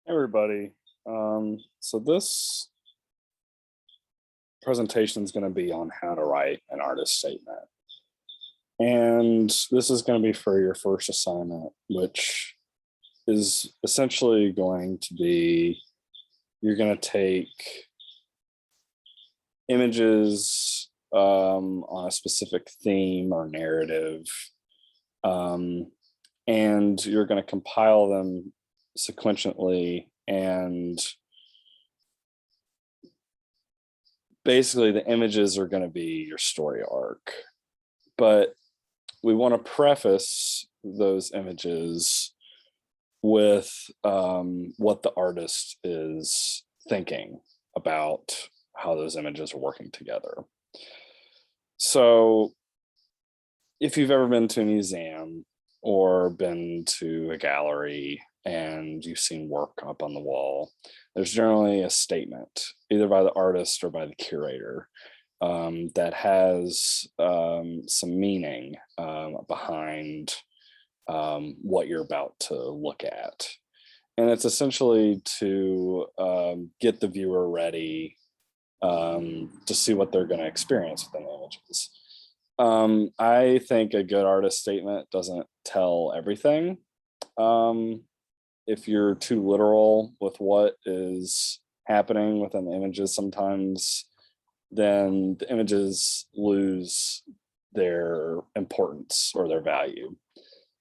Everybody. So this presentation is going to be on how to write an artist statement. And this is going to be for your first assignment, which is essentially going to be, you're going to take images on a specific theme or narrative, and you're going to compile them sequentially, and basically the images are going to be your story arc. But we want to preface those images with what the artist is thinking about how those images are working together. So if you've ever been to a museum or been to a gallery and you've seen work up on the wall, there's generally a statement, either by the artist or by the curator, that has some meaning behind what you're about to look at. And it's essentially to get the viewer ready to see what they're going to experience within the images. I think a good artist statement doesn't tell everything. If you're too literal with what is happening within the images, sometimes then the images lose their importance or their value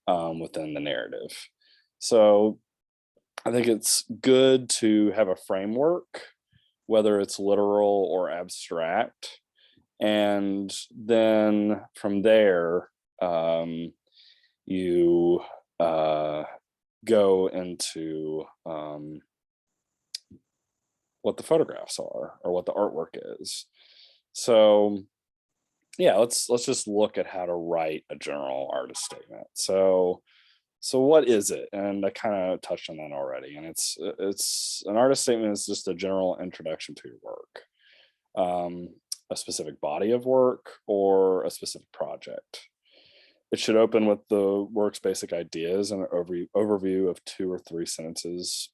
within the narrative. So I think it's good to have a framework, whether it's literal or abstract. And then from there, you go into what the photographs are or what the artwork is. So yeah, let's just look at how to write a general artist statement. So what is it? And I kind of touched on that already. And it's an artist statement is just a general introduction to your work, a specific body of work or a specific project. It should open with the work's basic ideas and an overview of 2 or 3 sentences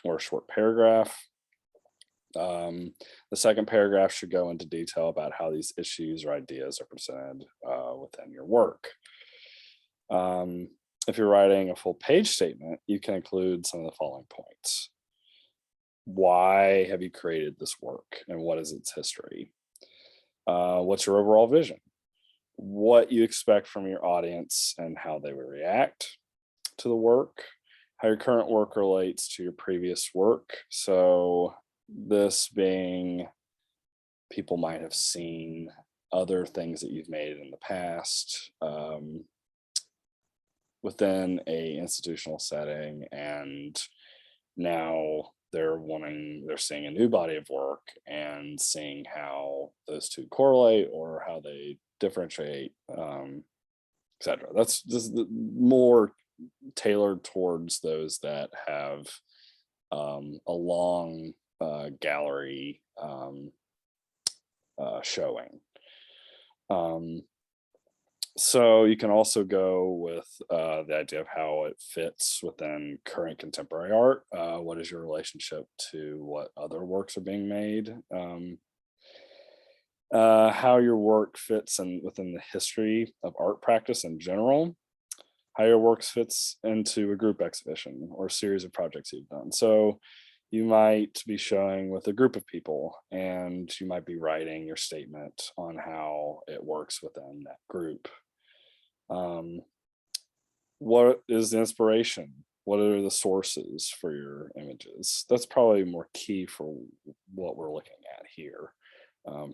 or a short paragraph. The second paragraph should go into detail about how these issues or ideas are presented within your work. If you're writing a full page statement, you can include some of the following points. Why have you created this work and what is its history? What's your overall vision? What you expect from your audience and how they will react to the work, how your current work relates to your previous work. So this being, people might have seen other things that you've made in the past within a institutional setting, and now they're seeing a new body of work and seeing how those two correlate or how they differentiate, etc. That's just more tailored towards those that have a long gallery showing. So you can also go with the idea of how it fits within current contemporary art. What is your relationship to what other works are being made? How your work fits within the history of art practice in general. How your work fits into a group exhibition or a series of projects you've done. So you might be showing with a group of people and you might be writing your statement on how it works within that group. What is the inspiration? What are the sources for your images? That's probably more key for what we're looking at here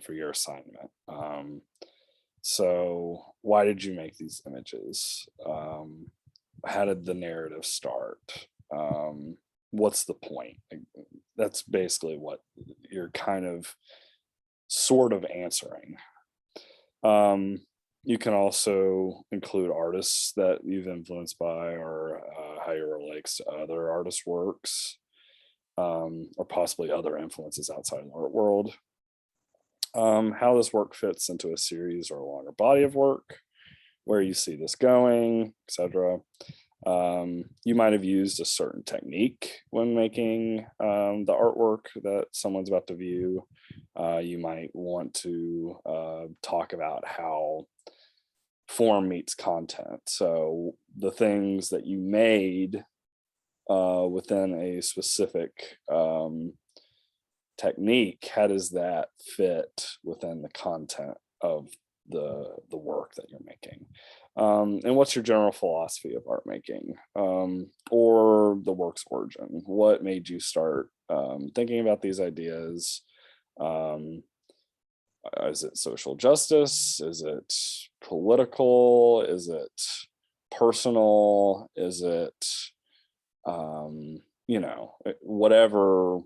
for your assignment. So why did you make these images? How did the narrative start? What's the point? That's basically what you're kind of sort of answering. You can also include artists that you've influenced by, or how you relates to other artists' works, or possibly other influences outside the art world. How this work fits into a series or a longer body of work, where you see this going, etc. You might have used a certain technique when making the artwork that someone's about to view. You might want to talk about how form meets content. So the things that you made within a specific technique, how does that fit within the content of the work that you're making? And what's your general philosophy of art making, or the work's origin? What made you start thinking about these ideas? Is it social justice? Is it political? Is it personal? Is it, whatever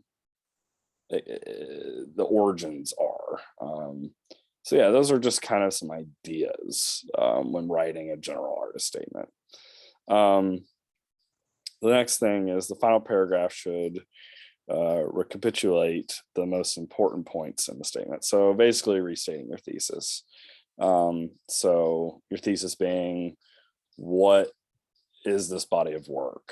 the origins are? So yeah, those are just kind of some ideas when writing a general artist statement. The next thing is the final paragraph should recapitulate the most important points in the statement. So basically restating your thesis. So your thesis being, what is this body of work?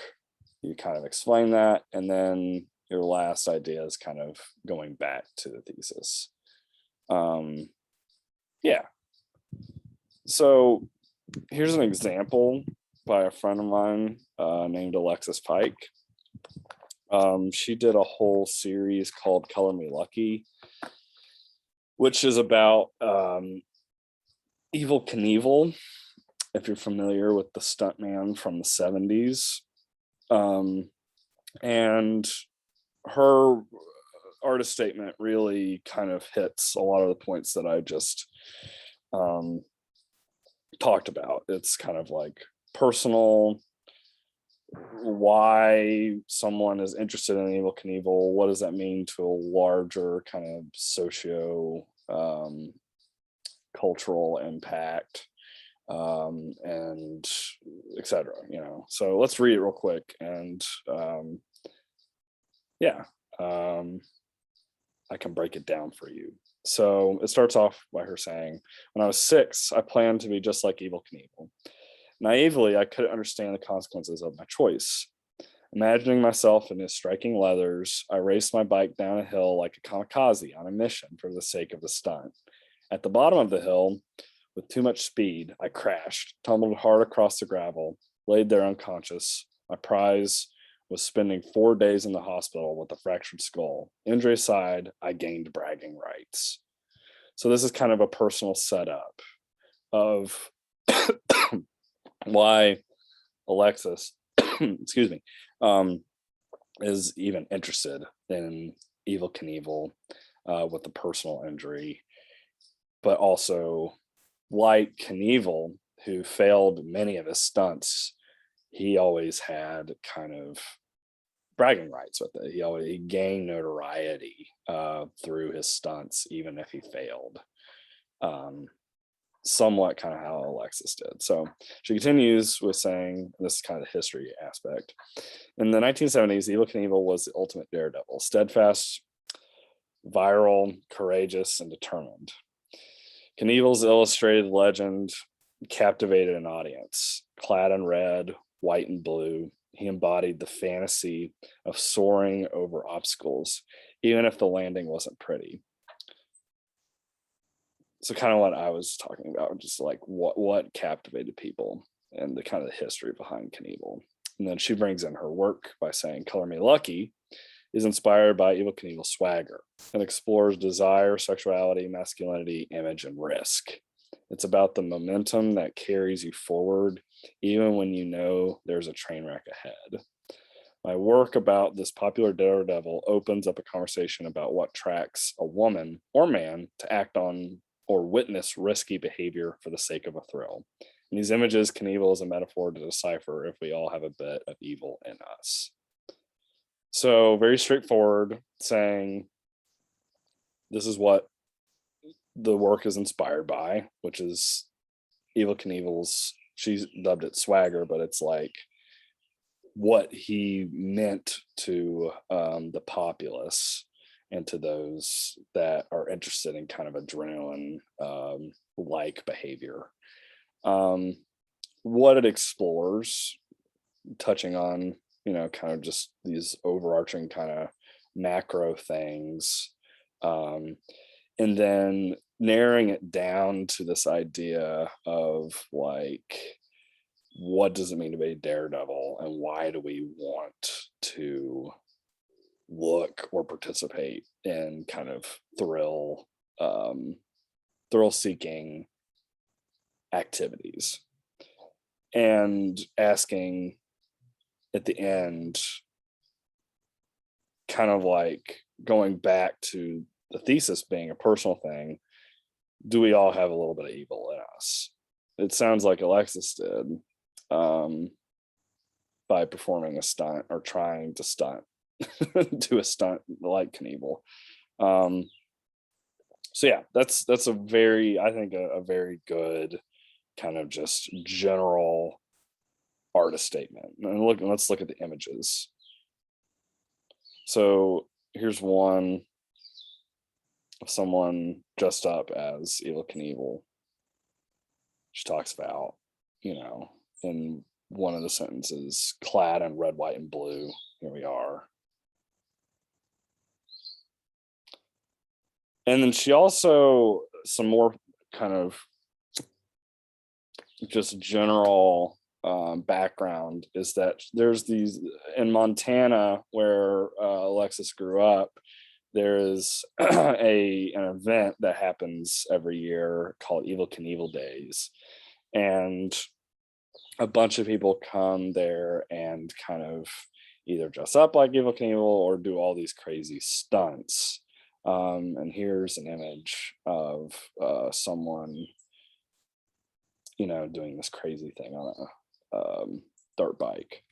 You kind of explain that, and then your last idea is kind of going back to the thesis. Yeah. So here's an example by a friend of mine named Alexis Pike. She did a whole series called Color Me Lucky, which is about Evel Knievel, if you're familiar with the stuntman from the 70s. And her artist statement really kind of hits a lot of the points that I just talked about. It's kind of like personal, why someone is interested in Evel Knievel, what does that mean to a larger kind of socio cultural impact, and etc. So let's read it real quick, and I can break it down for you. So it starts off by her saying, when I was 6, I planned to be just like Evel Knievel. Naively, I couldn't understand the consequences of my choice. Imagining myself in his striking leathers, I raced my bike down a hill like a kamikaze on a mission for the sake of the stunt. At the bottom of the hill, with too much speed, I crashed, tumbled hard across the gravel, laid there unconscious. My prize was spending 4 days in the hospital with a fractured skull. Injury aside, I gained bragging rights. So this is kind of a personal setup of why Alexis, excuse me, is even interested in Evel Knievel with the personal injury, but also like Knievel, who failed many of his stunts, he always had kind of bragging rights with it. He gained notoriety through his stunts, even if he failed. Somewhat kind of how Alexis did. So she continues with saying, this is kind of the history aspect. In the 1970s, Evel Knievel was the ultimate daredevil, steadfast, viral, courageous, and determined. Knievel's illustrated legend captivated an audience. Clad in red, white, and blue, he embodied the fantasy of soaring over obstacles, even if the landing wasn't pretty. So kind of what I was talking about, just like what captivated people and the kind of the history behind Knievel. And then she brings in her work by saying, Color Me Lucky is inspired by Evel Knievel's swagger and explores desire, sexuality, masculinity, image, and risk. It's about the momentum that carries you forward, even when you know there's a train wreck ahead. My work about this popular daredevil opens up a conversation about what tracks a woman or man to act on or witness risky behavior for the sake of a thrill. In these images, Knievel is a metaphor to decipher if we all have a bit of evil in us. So very straightforward, saying this is what the work is inspired by, which is Evel Knievel's, she's dubbed it swagger, but it's like what he meant to the populace and to those that are interested in kind of adrenaline like behavior. What it explores touching on, kind of just these overarching kind of macro things. Um, and then narrowing it down to this idea of like, what does it mean to be a daredevil, and why do we want to look or participate in kind of thrill seeking activities, and asking at the end, kind of like going back to the thesis being a personal thing, do we all have a little bit of evil in us? It sounds like Alexis did, by performing a stunt or trying to stunt do a stunt like Knievel. So yeah, that's a very, I think, a very good kind of just general artist statement. And let's look at the images. So here's one of someone dressed up as Evel Knievel. She talks about, in one of the sentences, clad in red, white, and blue. Here we are. And then she also, some more kind of just general background is that there's these in Montana where Alexis grew up. There is an event that happens every year called Evel Knievel Days, and a bunch of people come there and kind of either dress up like Evel Knievel or do all these crazy stunts. And here's an image of someone, doing this crazy thing on a dirt bike.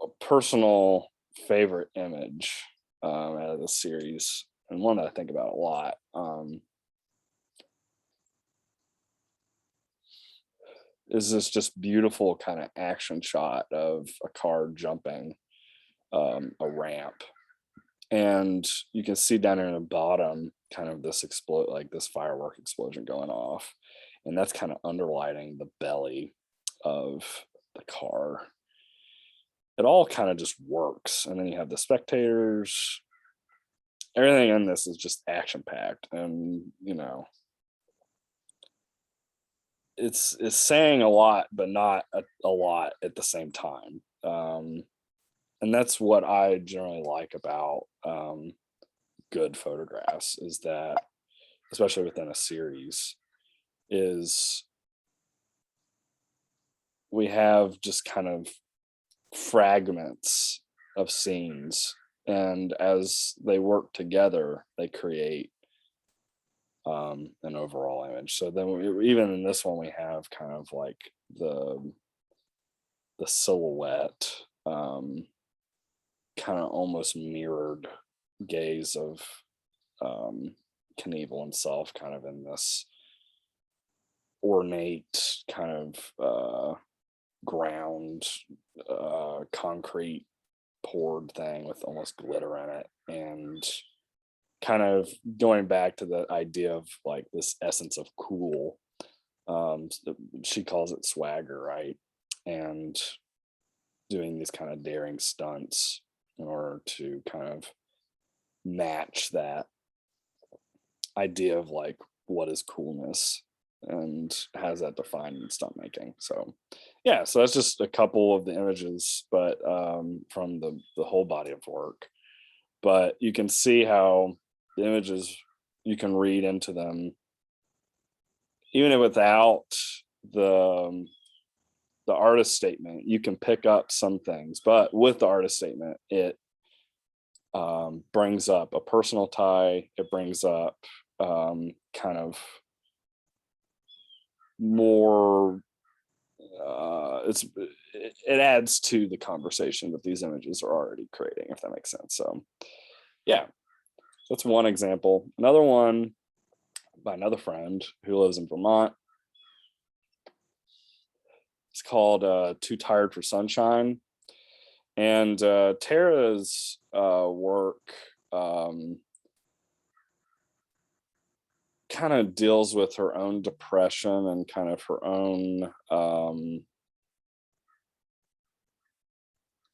A personal favorite image out of the series, and one that I think about a lot, is this just beautiful kind of action shot of a car jumping a ramp, and you can see down in the bottom kind of this this firework explosion going off, and that's kind of underlining the belly of the car. It all kind of just works, and then you have the spectators. Everything in this is just action packed, and it's saying a lot but not a lot at the same time. And that's what I generally like about good photographs, is that, especially within a series, is we have just kind of fragments of scenes, and as they work together, they create an overall image. So then even in this one, we have kind of like the silhouette, kind of almost mirrored gaze of Knievel himself, kind of in this ornate kind of ground, concrete poured thing with almost glitter in it, and kind of going back to the idea of like this essence of cool. She calls it swagger, right? And doing these kind of daring stunts in order to kind of match that idea of like, what is coolness and has that defined in stunt making. So yeah, so that's just a couple of the images, but from the whole body of work. But you can see how the images, you can read into them even without the artist statement. You can pick up some things, but with the artist statement, it brings up a personal tie. It brings up kind of more, it adds to the conversation that these images are already creating, if that makes sense. So yeah, that's one example. Another one by another friend who lives in Vermont. It's called Too Tired for Sunshine. And Tara's work kind of deals with her own depression and kind of her own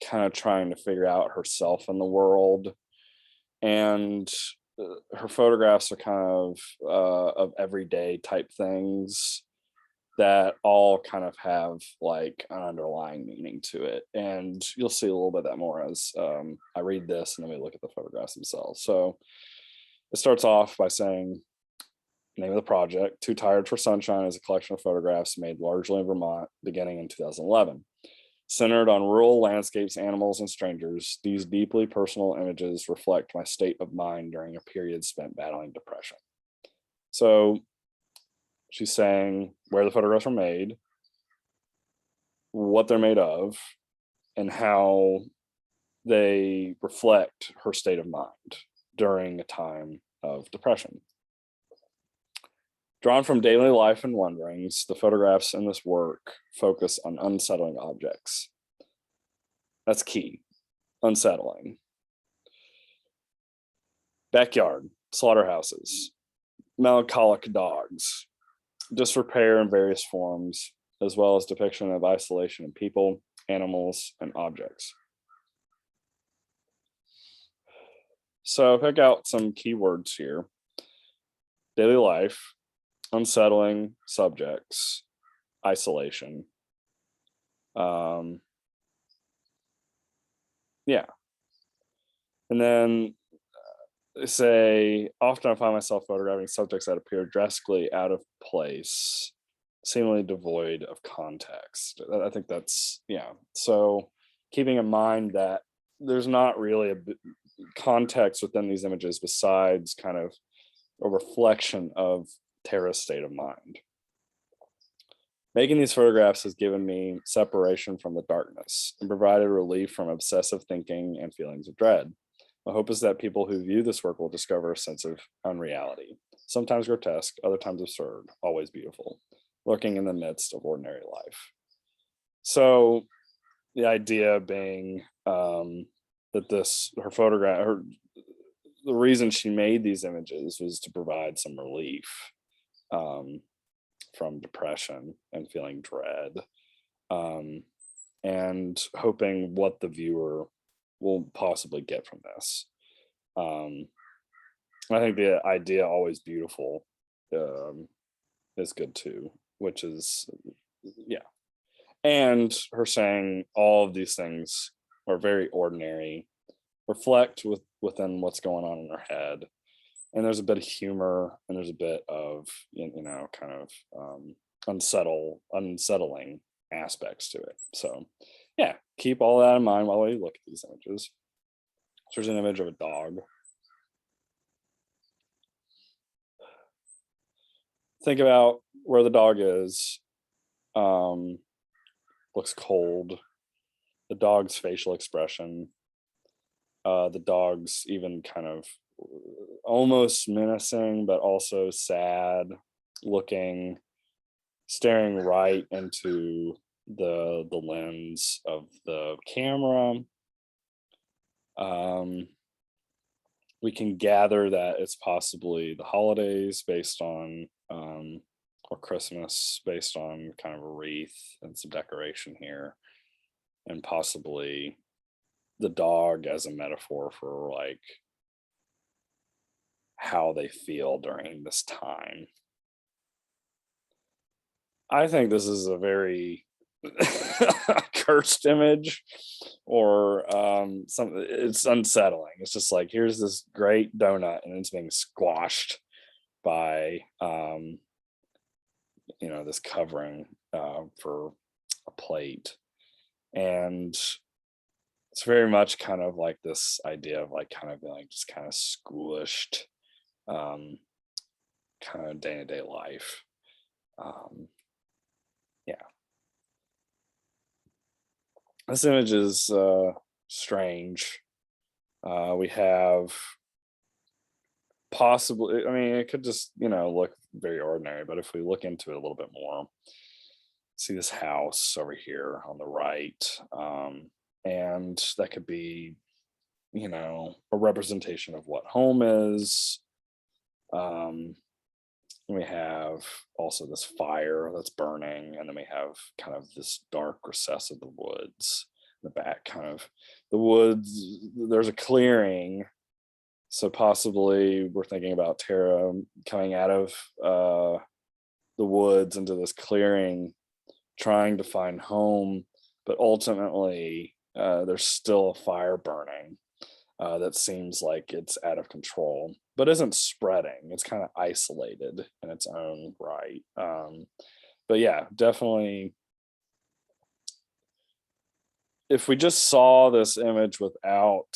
kind of trying to figure out herself in the world. And her photographs are kind of everyday type things that all kind of have like an underlying meaning to it. And you'll see a little bit of that more as I read this and then we look at the photographs themselves. So it starts off by saying, name of the project, Too Tired for Sunshine is a collection of photographs made largely in Vermont beginning in 2011. Centered on rural landscapes, animals, and strangers, these deeply personal images reflect my state of mind during a period spent battling depression. So she's saying where the photographs were made, what they're made of, and how they reflect her state of mind during a time of depression. Drawn from daily life and wanderings, the photographs in this work focus on unsettling objects. That's key. Unsettling. Backyard, slaughterhouses, melancholic dogs, disrepair in various forms, as well as depiction of isolation in people, animals, and objects. So pick out some keywords here. Daily life, unsettling subjects, isolation. Yeah. And then say, often I find myself photographing subjects that appear drastically out of place, seemingly devoid of context. I think that's, yeah. So keeping in mind that there's not really a context within these images besides kind of a reflection of Tara's state of mind. Making these photographs has given me separation from the darkness and provided relief from obsessive thinking and feelings of dread. My hope is that people who view this work will discover a sense of unreality, sometimes grotesque, other times absurd, always beautiful, lurking in the midst of ordinary life. So the idea being that her photograph, the reason she made these images was to provide some relief from depression and feeling dread, and hoping what the viewer will possibly get from this. I think the idea always beautiful is good too, which is, yeah. And her saying all of these things are very ordinary, reflect within what's going on in her head. And there's a bit of humor and there's a bit of, kind of unsettling aspects to it. So yeah, keep all that in mind while we look at these images. So there's an image of a dog. Think about where the dog is. Looks cold. The dog's facial expression. The dog's even kind of almost menacing, but also sad looking, staring right into the lens of the camera. We can gather that it's possibly the holidays based on or Christmas based on kind of a wreath and some decoration here, and possibly the dog as a metaphor for like how they feel during this time. I think this is a very cursed image, or something. It's unsettling. It's just like, here's this great donut and it's being squashed by this covering for a plate. And it's very much kind of like this idea of like kind of being like just kind of squished kind of day-to-day life. Yeah, this image is strange. We have possibly, I mean, it could just look very ordinary, but if we look into it a little bit more, see this house over here on the right, and that could be a representation of what home is. We have also this fire that's burning, and then we have kind of this dark recess of the woods. In the back, kind of the woods. There's a clearing, so possibly we're thinking about Tara coming out of the woods into this clearing, trying to find home, but ultimately there's still a fire burning that seems like it's out of control, but isn't spreading. It's kind of isolated in its own right. But yeah, definitely. If we just saw this image without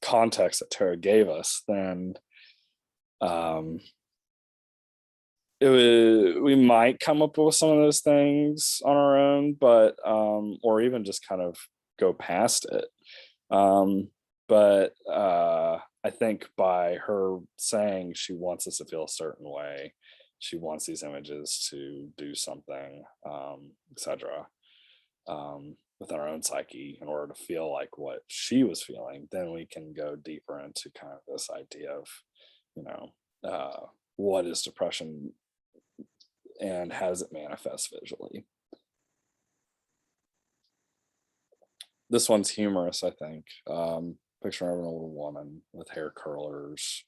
context that Tara gave us, then we might come up with some of those things on our own, but or even just kind of go past it. But I think by her saying she wants us to feel a certain way, she wants these images to do something, etc. With our own psyche in order to feel like what she was feeling, then we can go deeper into kind of this idea of, you know, what is depression and how does it manifest visually. This one's humorous, I think. Picture of an older woman with hair curlers,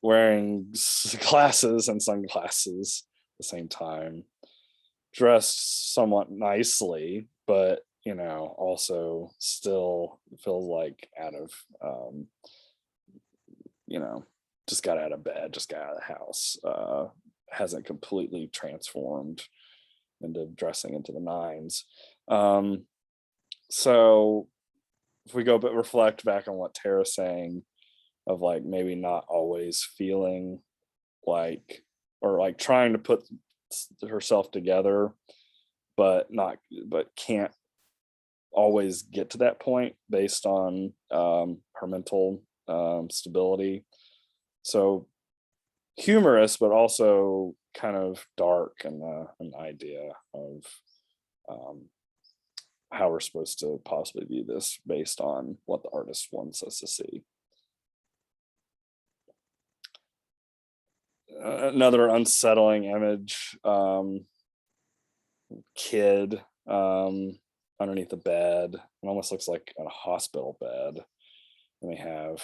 wearing glasses and sunglasses at the same time, dressed somewhat nicely, but also still feels like out of just got out of bed, just got out of the house, hasn't completely transformed into dressing into the nines. So if we go but reflect back on what Tara's saying of like maybe not always feeling like, or like trying to put herself together but can't always get to that point based on her mental stability. So humorous, but also kind of dark, and an idea of how we're supposed to possibly view this based on what the artist wants us to see. Another unsettling image, kid underneath the bed. It almost looks like a hospital bed. And we have,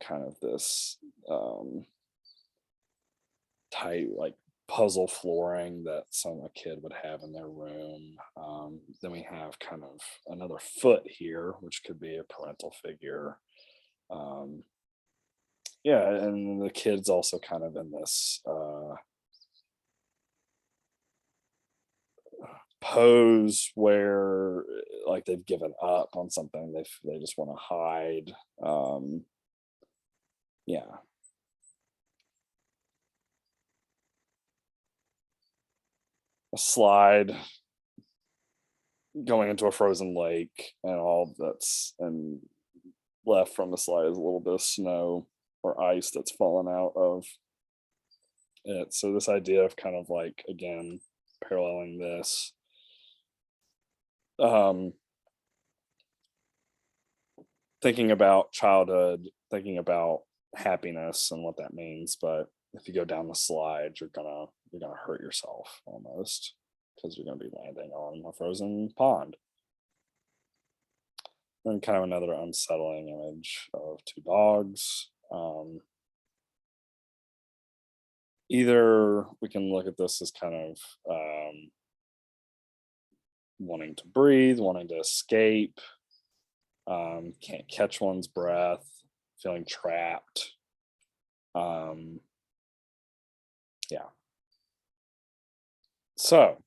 kind of this tight, like puzzle flooring that a kid would have in their room. Then we have kind of another foot here, which could be a parental figure. Yeah, and the kid's also kind of in this pose where like they've given up on something, they just want to hide. Yeah, a slide going into a frozen lake, and all that's and left from the slide is a little bit of snow or ice that's fallen out of it. So this idea of kind of like, again, paralleling this, thinking about childhood, thinking about happiness and what that means. But if you go down the slide, you're gonna hurt yourself almost, because you're gonna be landing on a frozen pond. And kind of another unsettling image of two dogs. Either we can look at this as kind of wanting to breathe, wanting to escape, can't catch one's breath, feeling trapped. Yeah. So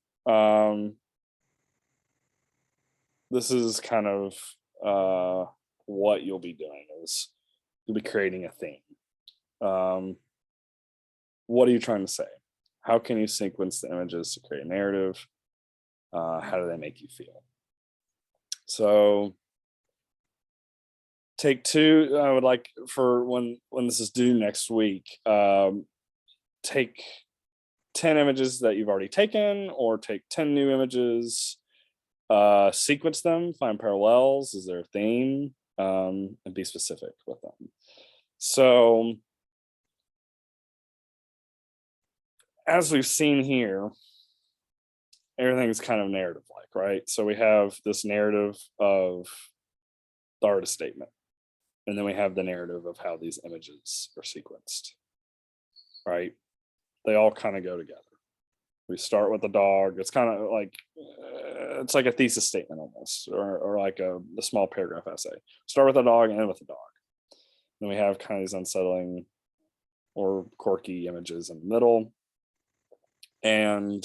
this is kind of what you'll be doing is you'll be creating a theme. What are you trying to say? How can you sequence the images to create a narrative? How do they make you feel? So take two. I would like for when this is due next week, take 10 images that you've already taken, or take 10 new images, sequence them, find parallels. Is there a theme? And be specific with them. So as we've seen here, everything's kind of narrative like, right? So we have this narrative of the artist statement, and then we have the narrative of how these images are sequenced, right? They all kind of go together. We start with the dog. It's kind of like it's like a thesis statement almost, or like a small paragraph essay. Start with the dog and end with the dog. Then we have kind of these unsettling or quirky images in the middle, and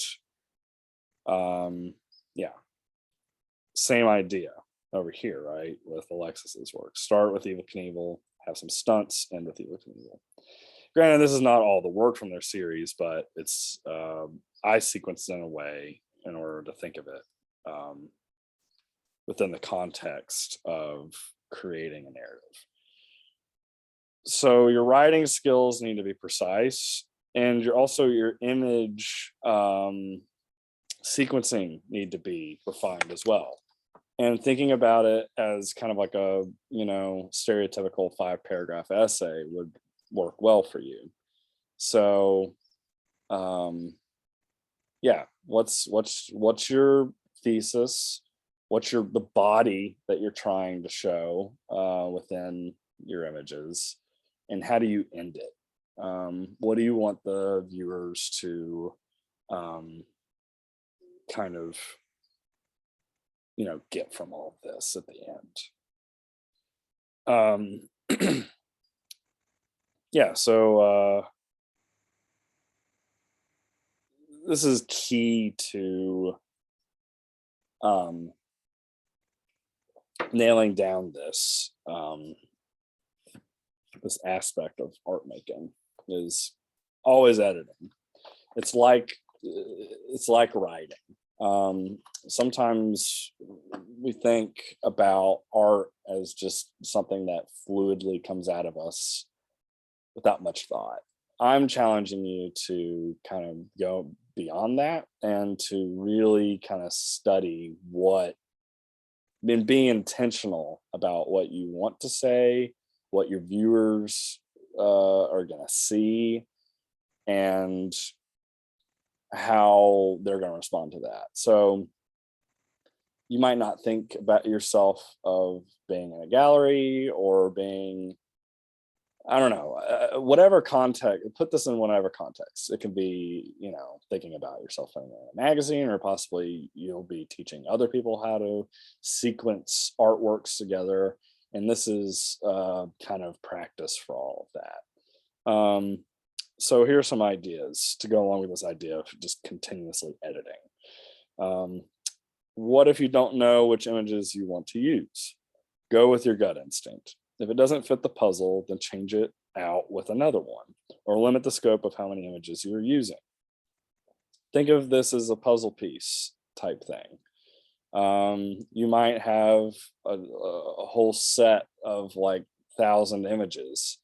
yeah, same idea over here, right? With Alexis's work. Start with Evel Knievel, have some stunts, end with Evel Knievel. Granted, this is not all the work from their series, but it's I sequenced in a way in order to think of it within the context of creating a narrative. So your writing skills need to be precise, and your image sequencing need to be refined as well. And thinking about it as kind of like a stereotypical 5-paragraph essay would work well for you. So yeah, what's your thesis? What's the body that you're trying to show within your images, and how do you end it? What do you want the viewers to kind of get from all of this at the end? Yeah, so this is key to nailing down this this aspect of art making is always editing. It's like writing. Sometimes we think about art as just something that fluidly comes out of us without much thought. I'm challenging you to kind of go beyond that and to really kind of study and being intentional about what you want to say, what your viewers are going to see, and how they're going to respond to that. So you might not think about yourself of being in a gallery or being, I don't know, whatever context, put this in whatever context. It can be, thinking about yourself in a magazine, or possibly you'll be teaching other people how to sequence artworks together. And this is kind of practice for all of that. So here's some ideas to go along with this idea of just continuously editing. What if you don't know which images you want to use? Go with your gut instinct. If it doesn't fit the puzzle, then change it out with another one, or limit the scope of how many images you are using. Think of this as a puzzle piece type thing. You might have a whole set of like 1,000 images.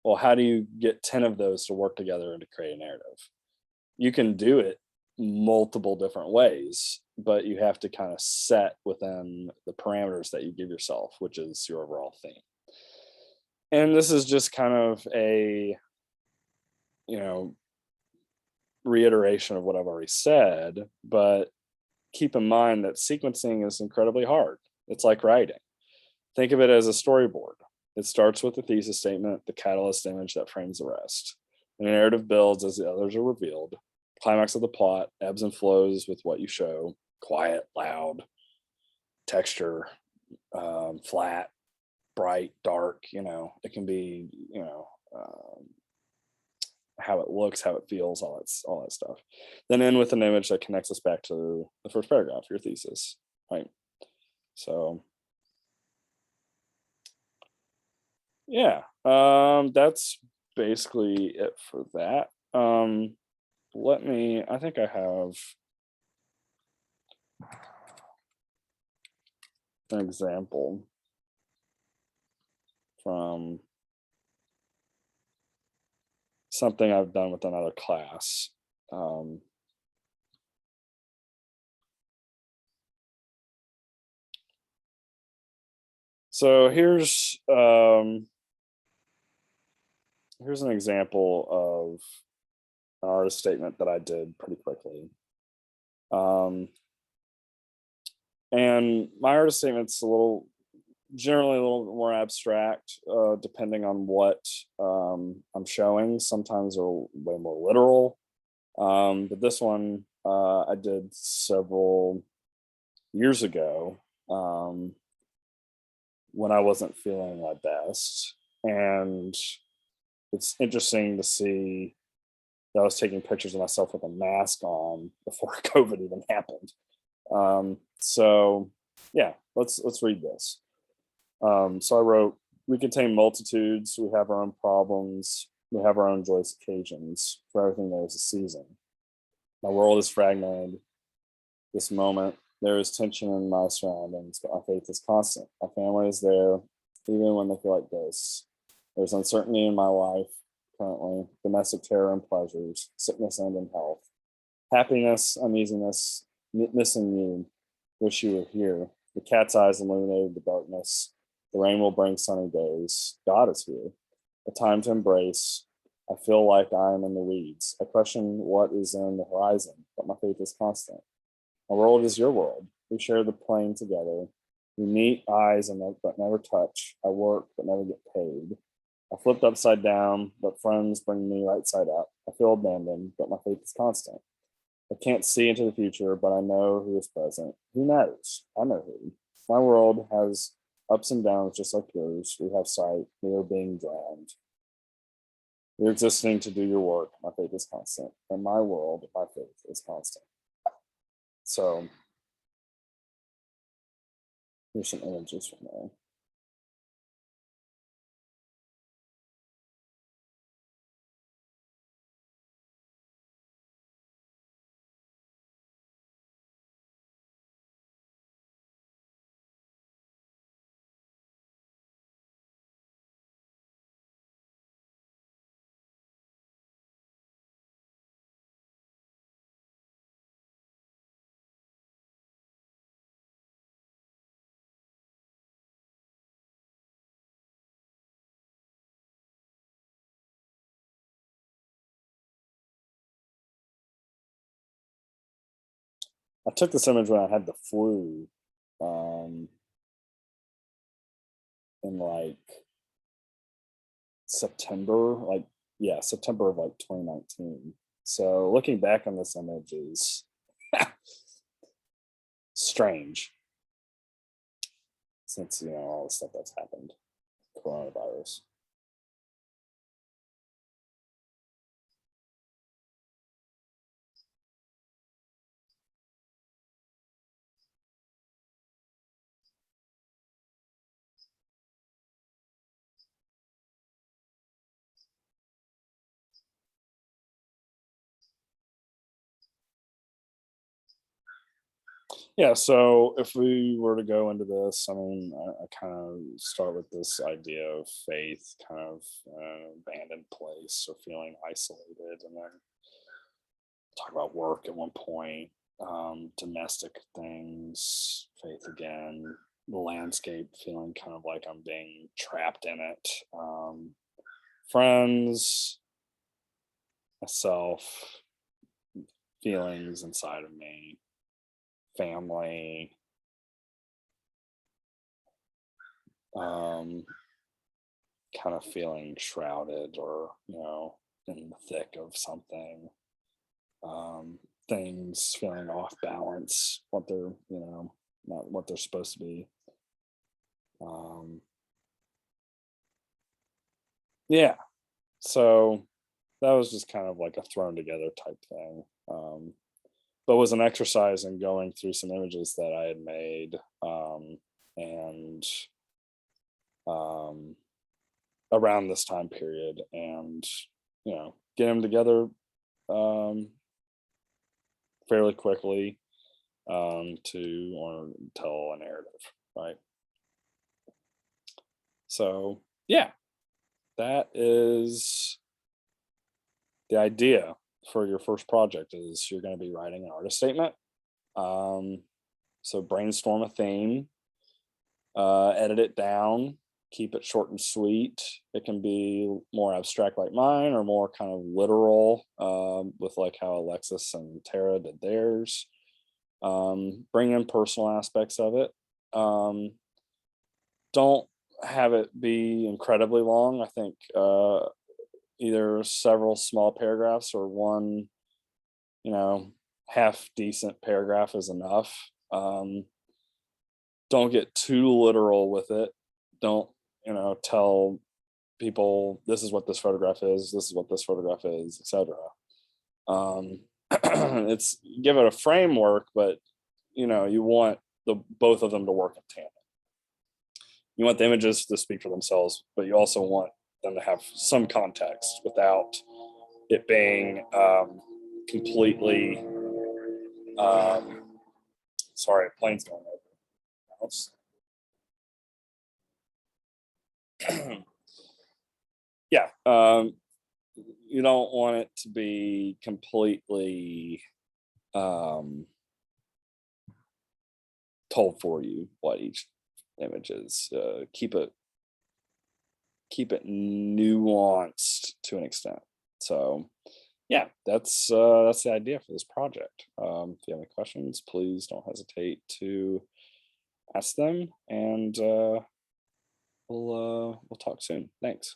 Well, how do you get 10 of those to work together and to create a narrative? You can do it multiple different ways, but you have to kind of set within the parameters that you give yourself, which is your overall theme. And this is just kind of a reiteration of what I've already said, but keep in mind that sequencing is incredibly hard. It's like writing. Think of it as a storyboard. It starts with the thesis statement, the catalyst image that frames the rest. And the narrative builds as the others are revealed. Climax of the plot ebbs and flows with what you show: quiet, loud, texture, flat, bright, dark. It can be how it looks, how it feels, all that stuff. Then end with an image that connects us back to the first paragraph, your thesis, right? So yeah, that's basically it for that. I think I have an example from something I've done with another class. So here's an example an artist statement that I did pretty quickly. Um, and my artist statement's generally a little more abstract, depending on what I'm showing. Sometimes they're way more literal. But this one I did several years ago, when I wasn't feeling my best. And it's interesting to see that I was taking pictures of myself with a mask on before COVID even happened. So yeah, let's read this. So I wrote, "We contain multitudes, we have our own problems, we have our own joyous occasions. For everything there is a season. My world is fragmented. This moment, there is tension in my surroundings, but my faith is constant. My family is there, even when they feel like ghosts. There's uncertainty in my life currently, domestic terror and pleasures, sickness and in health, happiness, uneasiness, missing you, wish you were here. The cat's eyes illuminated the darkness. The rain will bring sunny days. God is here. A time to embrace. I feel like I am in the weeds. I question what is in the horizon, but my faith is constant. My world is your world. We share the plane together. We meet eyes but never touch. I work but never get paid. I flipped upside down, but friends bring me right side up. I feel abandoned, but my faith is constant. I can't see into the future, but I know who is present. Who knows? I know who. My world has ups and downs just like yours. We have sight. We are being drowned. You're existing to do your work. My faith is constant. In my world, my faith is constant." So here's some images from there. I took this image when I had the flu, um, in like September, September of like 2019. So looking back on this image is strange, since all the stuff that's happened, coronavirus. Yeah, so if we were to go into this, I mean, I kind of start with this idea of faith, kind of abandoned place or feeling isolated, and then talk about work at one point, domestic things, faith again, the landscape, feeling kind of like I'm being trapped in it, friends, myself, feelings inside of me, family, um, kind of feeling shrouded or in the thick of something, things feeling off balance, what they're not what they're supposed to be. um, yeah, so that was just kind of like a thrown together type thing, but was an exercise in going through some images that I had made, and um, around this time period, and get them together, um, fairly quickly, to or tell a narrative, right? So yeah, that is the idea for your first project. Is you're going to be writing an artist statement. Um, so brainstorm a theme, edit it down, keep it short and sweet. It can be more abstract like mine, or more kind of literal, with like how Alexis and Tara did theirs. Bring in personal aspects of it. Don't have it be incredibly long. I think either several small paragraphs or one, half decent paragraph is enough. Don't get too literal with it. Don't, tell people this is what this photograph is, this is what this photograph is, etc. It's give it a framework, but you want the both of them to work in tandem. You want the images to speak for themselves, but you also want them to have some context without it being completely. Sorry, a plane's going over. Yeah, you don't want it to be completely told for you what each image is. Keep it nuanced to an extent. So yeah, that's the idea for this project. If you have any questions, please don't hesitate to ask them, and we'll talk soon. Thanks.